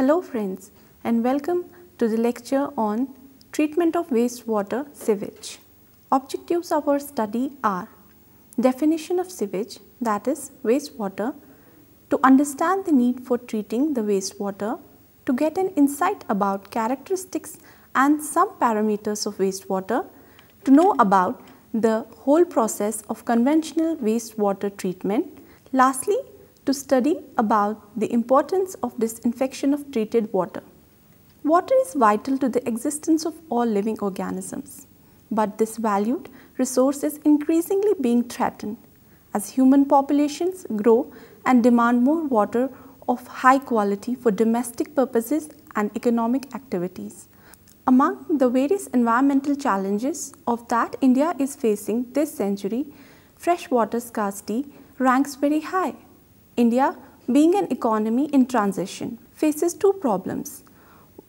Hello friends and welcome to the lecture on treatment of wastewater sewage. Objectives of our study are definition of sewage, that is wastewater, to understand the need for treating the wastewater, to get an insight about characteristics and some parameters of wastewater, to know about the whole process of conventional wastewater treatment. Lastly, to study about the importance of disinfection of treated water. Water is vital to the existence of all living organisms, but this valued resource is increasingly being threatened as human populations grow and demand more water of high quality for domestic purposes and economic activities. Among the various environmental challenges of that India is facing this century, freshwater scarcity ranks very high. India, being an economy in transition, faces two problems.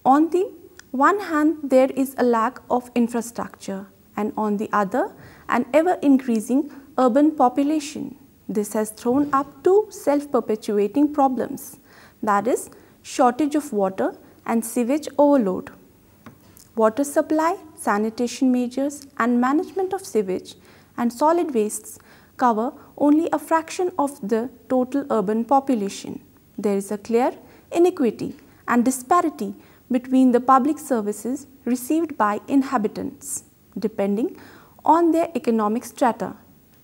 On the one hand, there is a lack of infrastructure, and on the other, an ever increasing urban population. This has thrown up two self-perpetuating problems, that is, shortage of water and sewage overload. Water supply, sanitation measures, and management of sewage and solid wastes cover only a fraction of the total urban population. There is a clear inequity and disparity between the public services received by inhabitants, depending on their economic strata.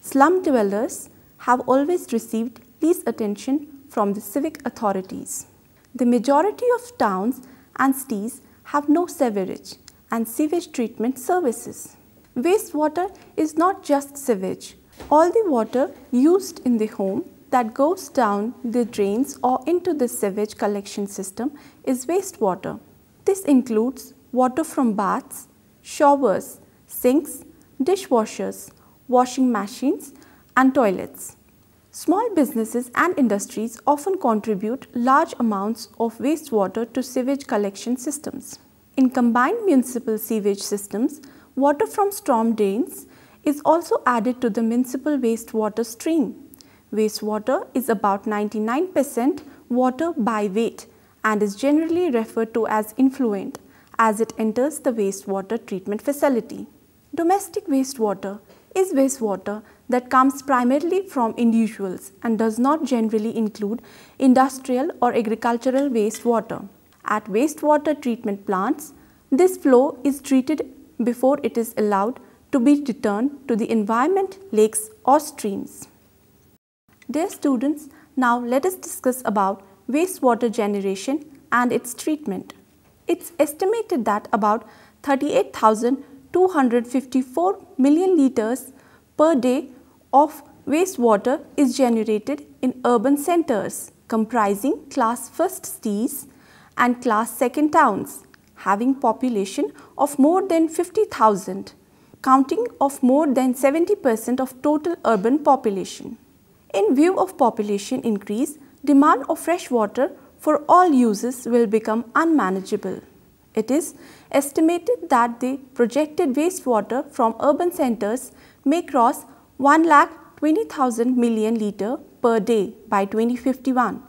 Slum dwellers have always received least attention from the civic authorities. The majority of towns and cities have no sewerage and sewage treatment services. Wastewater is not just sewage. All the water used in the home that goes down the drains or into the sewage collection system is wastewater. This includes water from baths, showers, sinks, dishwashers, washing machines and toilets. Small businesses and industries often contribute large amounts of wastewater to sewage collection systems. In combined municipal sewage systems, water from storm drains is also added to the municipal wastewater stream. Wastewater is about 99% water by weight and is generally referred to as influent as it enters the wastewater treatment facility. Domestic wastewater is wastewater that comes primarily from individuals and does not generally include industrial or agricultural wastewater. At wastewater treatment plants, this flow is treated before it is allowed to be returned to the environment, lakes or streams. Dear students, now let us discuss about wastewater generation and its treatment. It's estimated that about 38,254 million litres per day of wastewater is generated in urban centres comprising class 1 cities and class 2 towns having population of more than 50,000. Counting of more than 70% of total urban population. In view of population increase, demand of fresh water for all uses will become unmanageable. It is estimated that the projected wastewater from urban centres may cross 1,20,000 million litre per day by 2051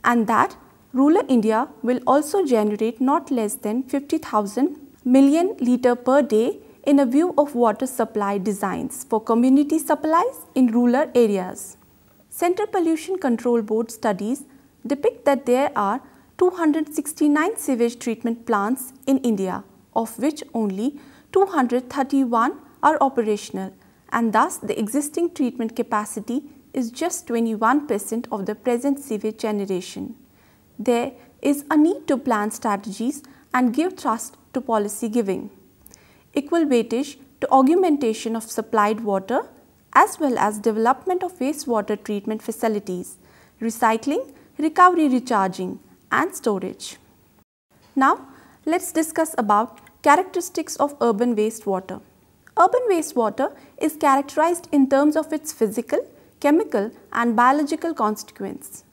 and that rural India will also generate not less than 50,000 million litre per day in a view of water supply designs for community supplies in rural areas. Central Pollution Control Board studies depict that there are 269 sewage treatment plants in India, of which only 231 are operational, and thus the existing treatment capacity is just 21% of the present sewage generation. There is a need to plan strategies and give thrust to policy giving. Equal weightage to augmentation of supplied water as well as development of wastewater treatment facilities, recycling, recovery, recharging and storage. Now, let's discuss about characteristics of urban wastewater. Urban wastewater is characterized in terms of its physical, chemical and biological constituents.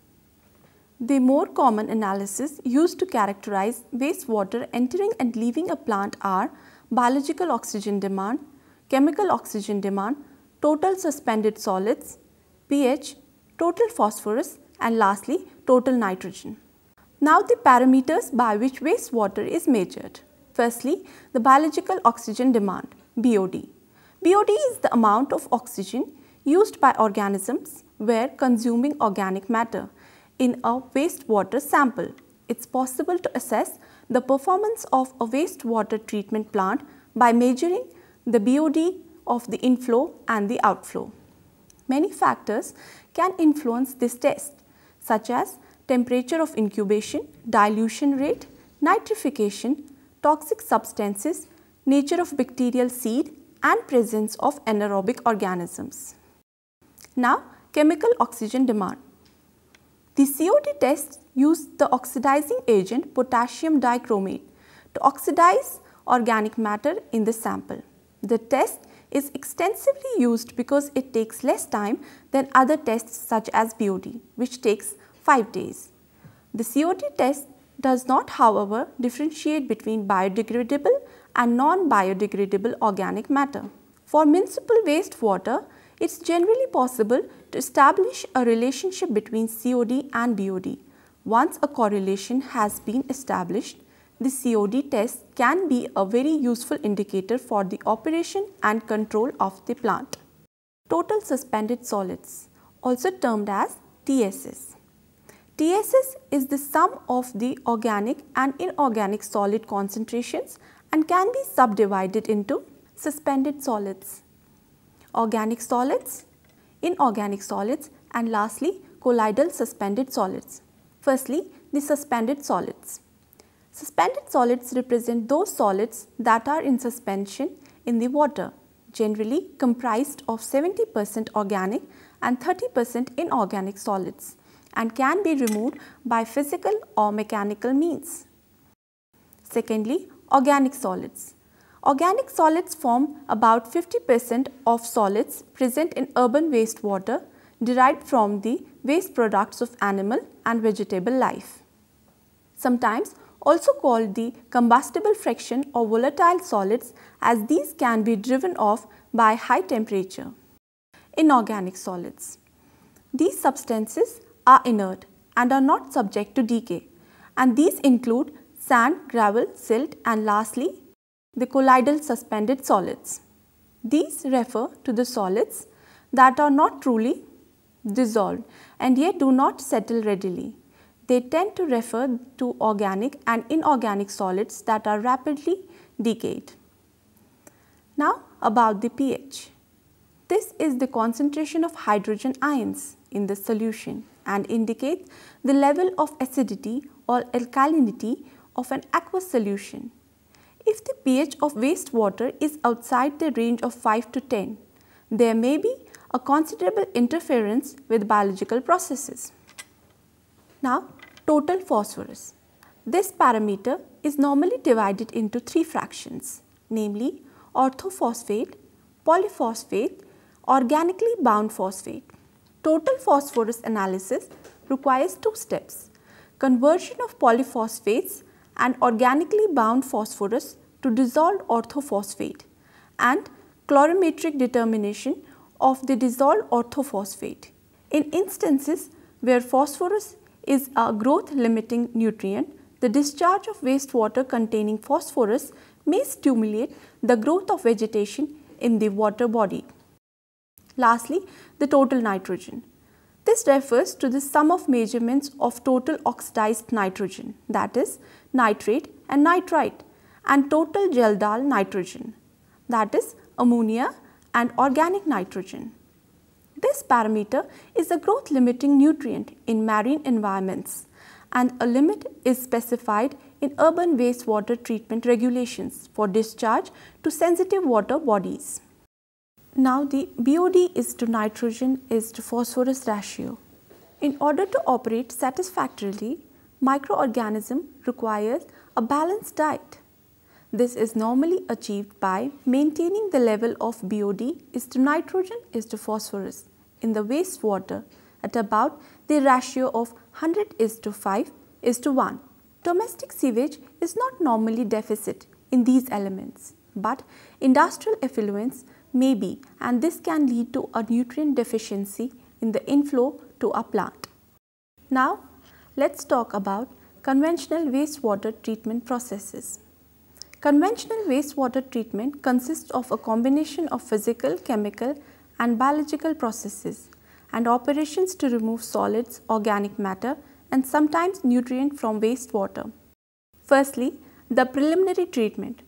The more common analysis used to characterize wastewater entering and leaving a plant are biological oxygen demand, chemical oxygen demand, total suspended solids, pH, total phosphorus and lastly total nitrogen. Now the parameters by which wastewater is measured. Firstly, the biological oxygen demand, BOD. BOD is the amount of oxygen used by organisms where consuming organic matter in a wastewater sample. It's possible to assess the performance of a wastewater treatment plant by measuring the BOD of the inflow and the outflow. Many factors can influence this test, such as temperature of incubation, dilution rate, nitrification, toxic substances, nature of bacterial seed and presence of anaerobic organisms. Now, chemical oxygen demand. The COD tests use the oxidizing agent potassium dichromate to oxidize organic matter in the sample. The test is extensively used because it takes less time than other tests such as BOD, which takes 5 days. The COD test does not, however, differentiate between biodegradable and non-biodegradable organic matter. For municipal wastewater, it is generally possible to establish a relationship between COD and BOD. Once a correlation has been established, the COD test can be a very useful indicator for the operation and control of the plant. Total suspended solids, also termed as TSS. TSS is the sum of the organic and inorganic solid concentrations and can be subdivided into suspended solids, organic solids, inorganic solids, and lastly colloidal suspended solids. Firstly, the suspended solids. Suspended solids represent those solids that are in suspension in the water, generally comprised of 70% organic and 30% inorganic solids, and can be removed by physical or mechanical means. Secondly, organic solids. Organic solids form about 50% of solids present in urban wastewater derived from the waste products of animal and vegetable life. Sometimes also called the combustible fraction or volatile solids, as these can be driven off by high temperature. Inorganic solids. These substances are inert and are not subject to decay, and these include sand, gravel, silt, and lastly the colloidal suspended solids. These refer to the solids that are not truly dissolved and yet do not settle readily. They tend to refer to organic and inorganic solids that are rapidly decayed. Now about the pH. This is the concentration of hydrogen ions in the solution and indicates the level of acidity or alkalinity of an aqueous solution. If the pH of wastewater is outside the range of 5 to 10, there may be a considerable interference with biological processes. Now, total phosphorus. This parameter is normally divided into 3 fractions, namely orthophosphate, polyphosphate, organically bound phosphate. Total phosphorus analysis requires 2 steps: conversion of polyphosphates and organically bound phosphorus to dissolved orthophosphate and colorimetric determination of the dissolved orthophosphate. In instances where phosphorus is a growth limiting nutrient, the discharge of wastewater containing phosphorus may stimulate the growth of vegetation in the water body. Lastly, the total nitrogen. This refers to the sum of measurements of total oxidized nitrogen, that is nitrate and nitrite, and total Geldahl nitrogen, that is ammonia and organic nitrogen. This parameter is a growth limiting nutrient in marine environments, and a limit is specified in urban wastewater treatment regulations for discharge to sensitive water bodies. Now the BOD is to nitrogen is to phosphorus ratio. In order to operate satisfactorily, microorganism requires a balanced diet. This is normally achieved by maintaining the level of BOD is to nitrogen is to phosphorus in the wastewater at about the ratio of 100 is to 5 is to 1. Domestic sewage is not normally deficit in these elements, but industrial effluents may be, and this can lead to a nutrient deficiency in the inflow to a plant. Now, let's talk about Conventional wastewater treatment processes. Conventional wastewater treatment consists of a combination of physical, chemical and biological processes and operations to remove solids, organic matter and sometimes nutrient from wastewater. Firstly, the preliminary treatment.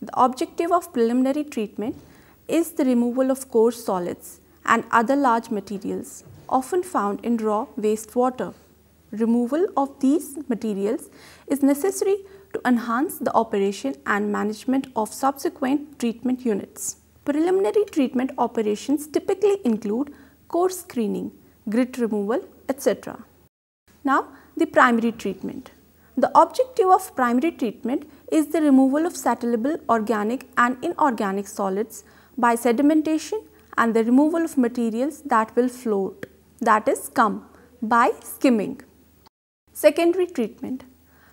The objective of preliminary treatment is the removal of coarse solids and other large materials often found in raw wastewater. Removal of these materials is necessary to enhance the operation and management of subsequent treatment units. Preliminary treatment operations typically include coarse screening, grit removal, etc. Now, the primary treatment. The objective of primary treatment is the removal of sattleable organic and inorganic solids by sedimentation and the removal of materials that will float, that is scum, by skimming. Secondary treatment.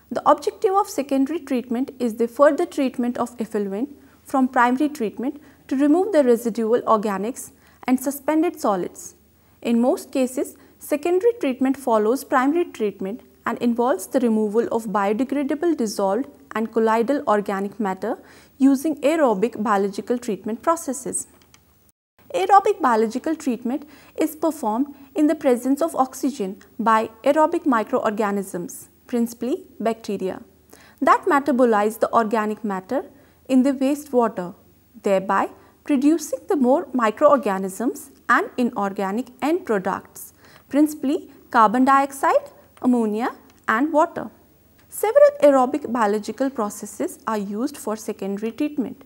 The objective of secondary treatment is the further treatment of effluent from primary treatment to remove the residual organics and suspended solids. In most cases, secondary treatment follows primary treatment and involves the removal of biodegradable dissolved and colloidal organic matter using aerobic biological treatment processes. Aerobic biological treatment is performed in the presence of oxygen by aerobic microorganisms, principally bacteria, that metabolize the organic matter in the wastewater, thereby producing the more microorganisms and inorganic end products, principally carbon dioxide, ammonia and water. Several aerobic biological processes are used for secondary treatment,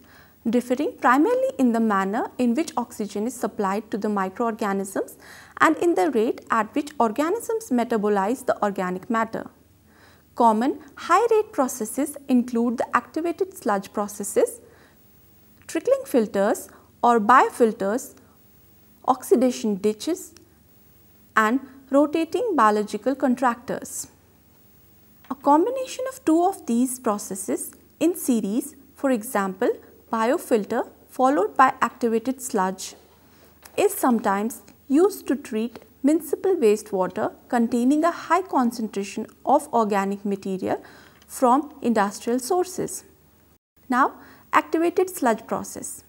differing primarily in the manner in which oxygen is supplied to the microorganisms and in the rate at which organisms metabolize the organic matter. Common high-rate processes include the activated sludge processes, trickling filters or biofilters, oxidation ditches, and rotating biological contractors. A combination of two of these processes in series, for example, biofilter followed by activated sludge, is sometimes used to treat municipal wastewater containing a high concentration of organic material from industrial sources. Now, activated sludge process.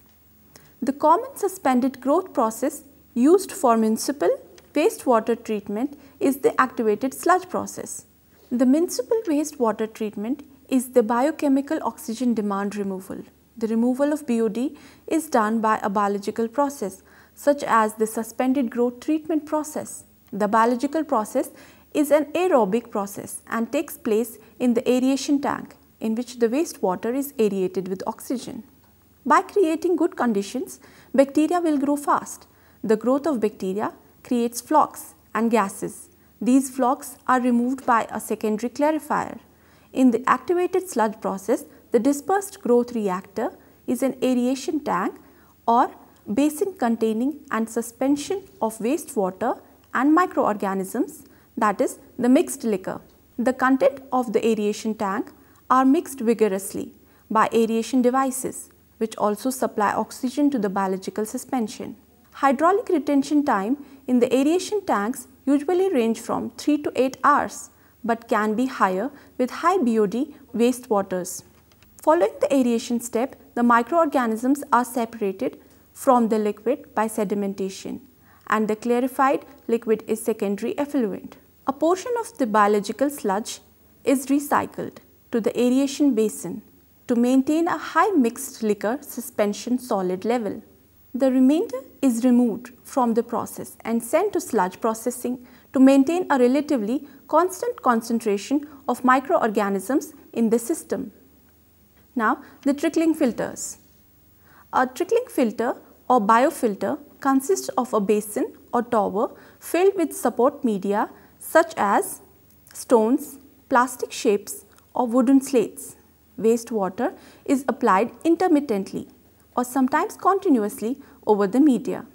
The common suspended growth process used for municipal wastewater treatment is the activated sludge process. The municipal wastewater treatment is the biochemical oxygen demand removal. The removal of BOD is done by a biological process such as the suspended growth treatment process. The biological process is an aerobic process and takes place in the aeration tank in which the wastewater is aerated with oxygen. By creating good conditions, bacteria will grow fast. The growth of bacteria creates flocs and gases. These flocs are removed by a secondary clarifier. In the activated sludge process, the dispersed growth reactor is an aeration tank or basin containing and suspension of wastewater and microorganisms, that is the mixed liquor. The content of the aeration tank are mixed vigorously by aeration devices which also supply oxygen to the biological suspension. Hydraulic retention time in the aeration tanks usually range from 3 to 8 hours but can be higher with high BOD wastewaters. Following the aeration step, the microorganisms are separated from the liquid by sedimentation and the clarified liquid is secondary effluent. A portion of the biological sludge is recycled to the aeration basin to maintain a high mixed liquor suspension solid level. The remainder is removed from the process and sent to sludge processing to maintain a relatively constant concentration of microorganisms in the system. Now, the trickling filters. A trickling filter or biofilter consists of a basin or tower filled with support media such as stones, plastic shapes or wooden slates. Wastewater is applied intermittently or sometimes continuously over the media.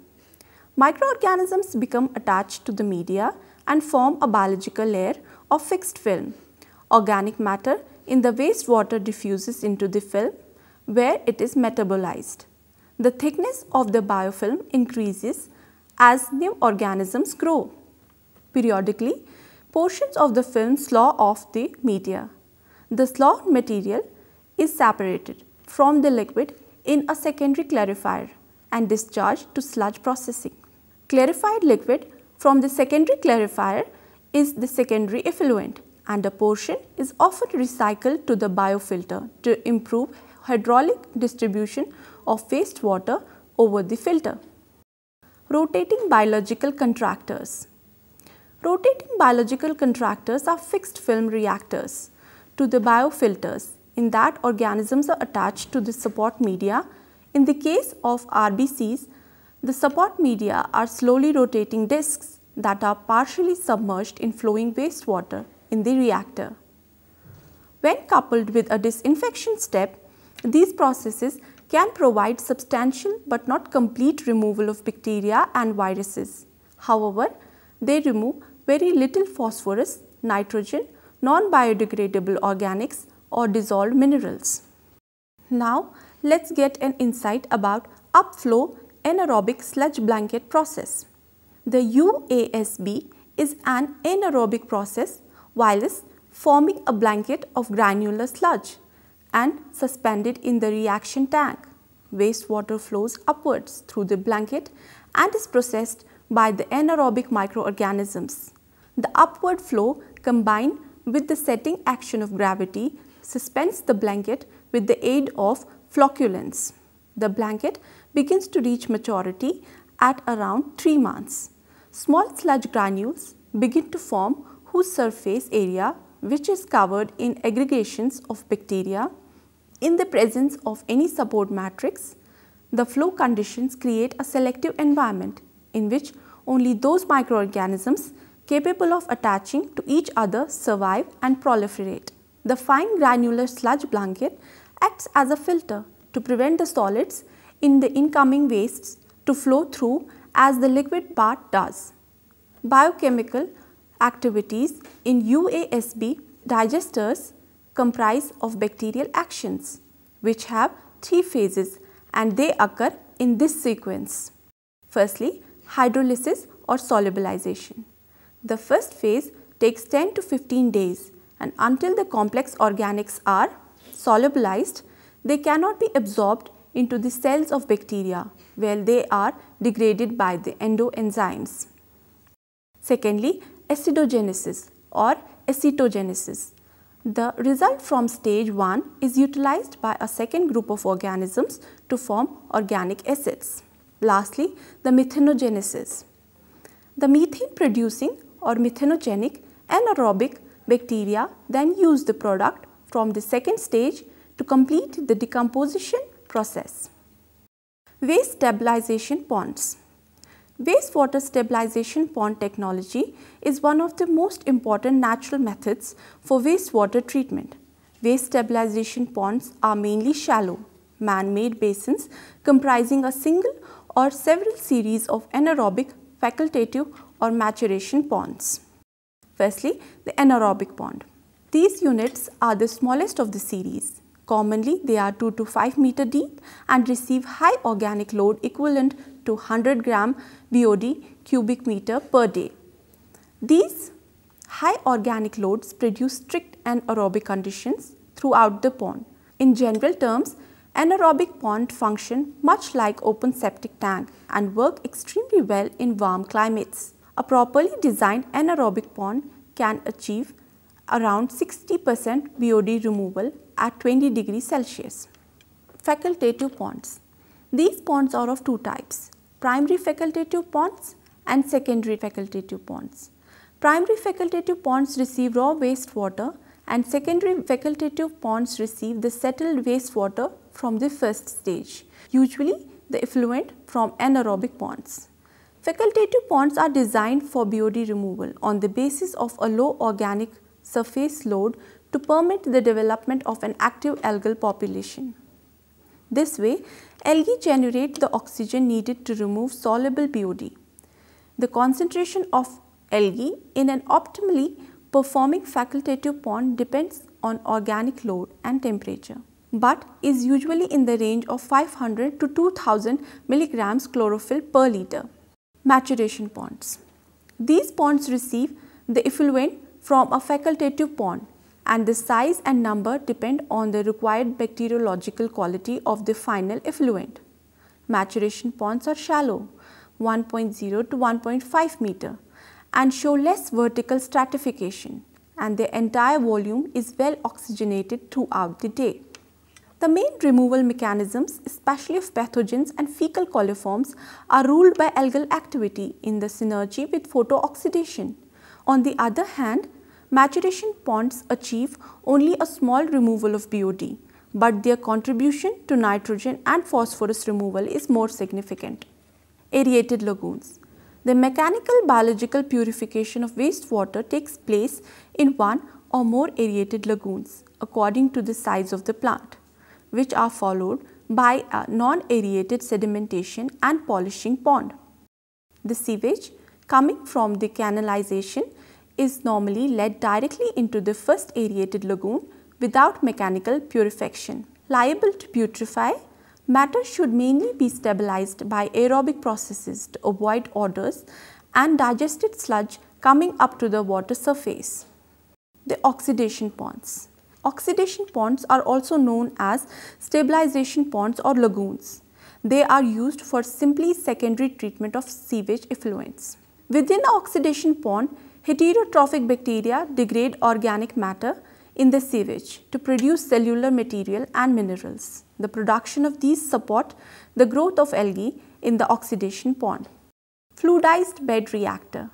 Microorganisms become attached to the media and form a biological layer of fixed film. Organic matter in the wastewater diffuses into the film where it is metabolized. The thickness of the biofilm increases as new organisms grow. Periodically, Portions of the film slaw off the media. The slawed material is separated from the liquid in a secondary clarifier and discharged to sludge processing. Clarified liquid from the secondary clarifier is the secondary effluent, and a portion is often recycled to the biofilter to improve hydraulic distribution of wastewater over the filter. Rotating biological contractors. Rotating biological contractors are fixed film reactors to the biofilters in that organisms are attached to the support media. In the case of RBCs, the support media are slowly rotating discs that are partially submerged in flowing wastewater in the reactor. When coupled with a disinfection step, these processes can provide substantial but not complete removal of bacteria and viruses. However, they remove very little phosphorus, nitrogen, non-biodegradable organics or dissolved minerals. Now, let's get an insight about upflow anaerobic sludge blanket process. The UASB is an anaerobic process whilst forming a blanket of granular sludge and suspended in the reaction tank. Wastewater flows upwards through the blanket and is processed by the anaerobic microorganisms. The upward flow combined with the setting action of gravity suspends the blanket with the aid of flocculants. The blanket begins to reach maturity at around 3 months. Small sludge granules begin to form whose surface area, which is covered in aggregations of bacteria. In the presence of any support matrix, the flow conditions create a selective environment in which only those microorganisms capable of attaching to each other survive and proliferate. The fine granular sludge blanket acts as a filter to prevent the solids in the incoming wastes to flow through as the liquid part does. Biochemical activities in UASB digesters comprise of bacterial actions which have 3 phases, and they occur in this sequence. Firstly, hydrolysis or solubilization. The first phase takes 10 to 15 days, and until the complex organics are solubilized, they cannot be absorbed into the cells of bacteria where they are degraded by the endoenzymes. Secondly, acidogenesis or acetogenesis. The result from stage 1 is utilized by a second group of organisms to form organic acids. Lastly, the methanogenesis. The methane producing or methanogenic anaerobic bacteria then use the product from the second stage to complete the decomposition process. Waste stabilization ponds. Wastewater stabilization pond technology is one of the most important natural methods for wastewater treatment. Waste stabilization ponds are mainly shallow, man-made basins comprising a single or several series of anaerobic, facultative or maturation ponds. Firstly, the anaerobic pond. These units are the smallest of the series. Commonly, they are 2 to 5 meter deep and receive high organic load equivalent to 100 gram BOD cubic meter per day. These high organic loads produce strict anaerobic conditions throughout the pond. In general terms, anaerobic ponds function much like open septic tank and work extremely well in warm climates. A properly designed anaerobic pond can achieve around 60% BOD removal at 20 degrees Celsius. Facultative ponds. These ponds are of 2 types, primary facultative ponds and secondary facultative ponds. Primary facultative ponds receive raw wastewater and secondary facultative ponds receive the settled wastewater from the first stage, usually the effluent from anaerobic ponds. Facultative ponds are designed for BOD removal on the basis of a low organic surface load to permit the development of an active algal population. This way, algae generate the oxygen needed to remove soluble BOD. The concentration of algae in an optimally performing facultative pond depends on organic load and temperature, but is usually in the range of 500 to 2000 milligrams chlorophyll per liter. Maturation ponds. These ponds receive the effluent from a facultative pond, and the size and number depend on the required bacteriological quality of the final effluent. Maturation ponds are shallow, 1.0 to 1.5 meter, and show less vertical stratification, and the entire volume is well oxygenated throughout the day. The main removal mechanisms, especially of pathogens and fecal coliforms, are ruled by algal activity in the synergy with photooxidation. On the other hand, maturation ponds achieve only a small removal of BOD, but their contribution to nitrogen and phosphorus removal is more significant. Aerated lagoons. The mechanical biological purification of wastewater takes place in one or more aerated lagoons according to the size of the plant, which are followed by a non-aerated sedimentation and polishing pond. The sewage coming from the canalization is normally led directly into the first aerated lagoon without mechanical purification. Liable to putrefy, matter should mainly be stabilized by aerobic processes to avoid odors and digested sludge coming up to the water surface. The oxidation ponds. Oxidation ponds are also known as stabilization ponds or lagoons. They are used for simply secondary treatment of sewage effluents. Within the oxidation pond, heterotrophic bacteria degrade organic matter in the sewage to produce cellular material and minerals. The production of these support the growth of algae in the oxidation pond. Fluidized bed reactor.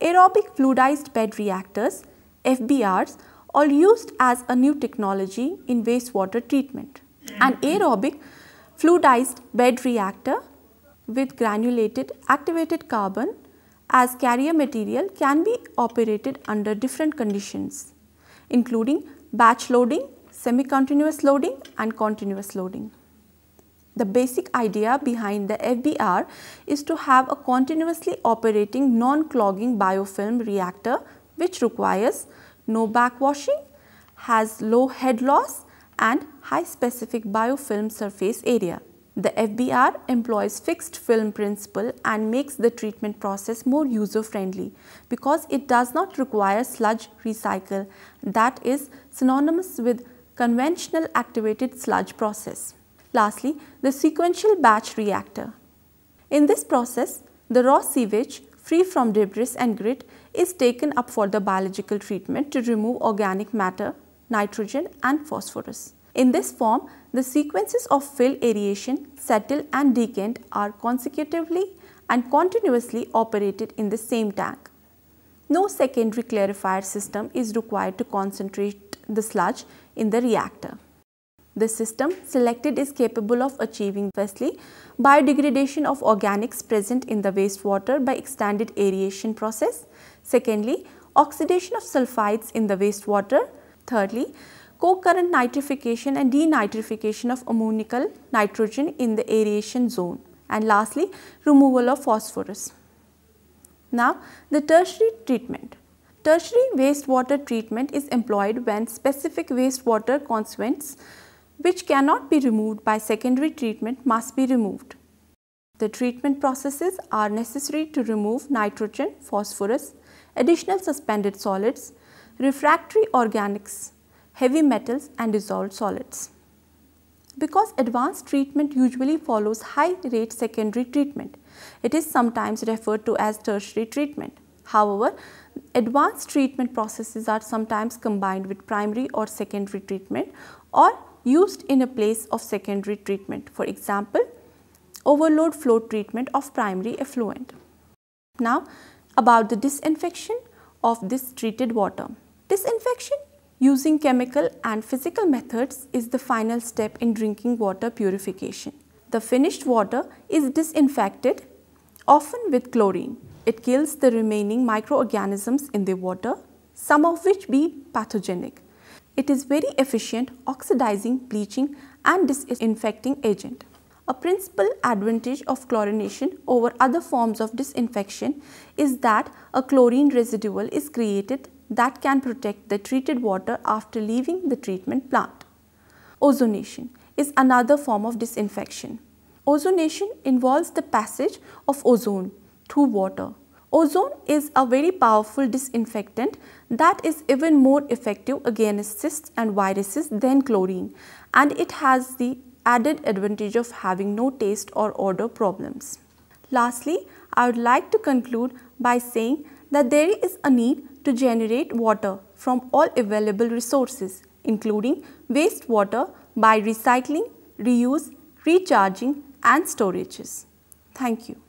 Aerobic fluidized bed reactors, FBRs, are used as a new technology in wastewater treatment. An aerobic fluidized bed reactor with granulated activated carbon as carrier material can be operated under different conditions, including batch loading, semi-continuous loading and continuous loading. The basic idea behind the FBR is to have a continuously operating non-clogging biofilm reactor which requires no backwashing, has low head loss and high specific biofilm surface area. The FBR employs fixed film principle and makes the treatment process more user friendly because it does not require sludge recycle that is synonymous with conventional activated sludge process. Lastly, the sequential batch reactor. In this process, the raw sewage free from debris and grit is taken up for the biological treatment to remove organic matter, nitrogen and phosphorus. In this form, the sequences of fill, aeration, settle and decant are consecutively and continuously operated in the same tank. No secondary clarifier system is required to concentrate the sludge in the reactor. The system selected is capable of achieving firstly biodegradation of organics present in the wastewater by extended aeration process, secondly oxidation of sulfides in the wastewater, thirdly co-current nitrification and denitrification of ammoniacal nitrogen in the aeration zone, and lastly removal of phosphorus. Now the tertiary treatment. Tertiary wastewater treatment is employed when specific wastewater constituents which cannot be removed by secondary treatment must be removed. The treatment processes are necessary to remove nitrogen, phosphorus, additional suspended solids, refractory organics, heavy metals and dissolved solids. Because advanced treatment usually follows high rate secondary treatment, it is sometimes referred to as tertiary treatment. However, advanced treatment processes are sometimes combined with primary or secondary treatment or used in a place of secondary treatment. For example, overload flow treatment of primary effluent. Now, about the disinfection of this treated water. Disinfection using chemical and physical methods is the final step in drinking water purification. The finished water is disinfected, often with chlorine. It kills the remaining microorganisms in the water, some of which be pathogenic. It is very efficient oxidizing, bleaching and disinfecting agent. A principal advantage of chlorination over other forms of disinfection is that a chlorine residual is created that can protect the treated water after leaving the treatment plant. Ozonation is another form of disinfection. Ozonation involves the passage of ozone through water. Ozone is a very powerful disinfectant that is even more effective against cysts and viruses than chlorine, and it has the added advantage of having no taste or odor problems. Lastly, I would like to conclude by saying that there is a need to generate water from all available resources, including wastewater, by recycling, reuse, recharging and storages. Thank you.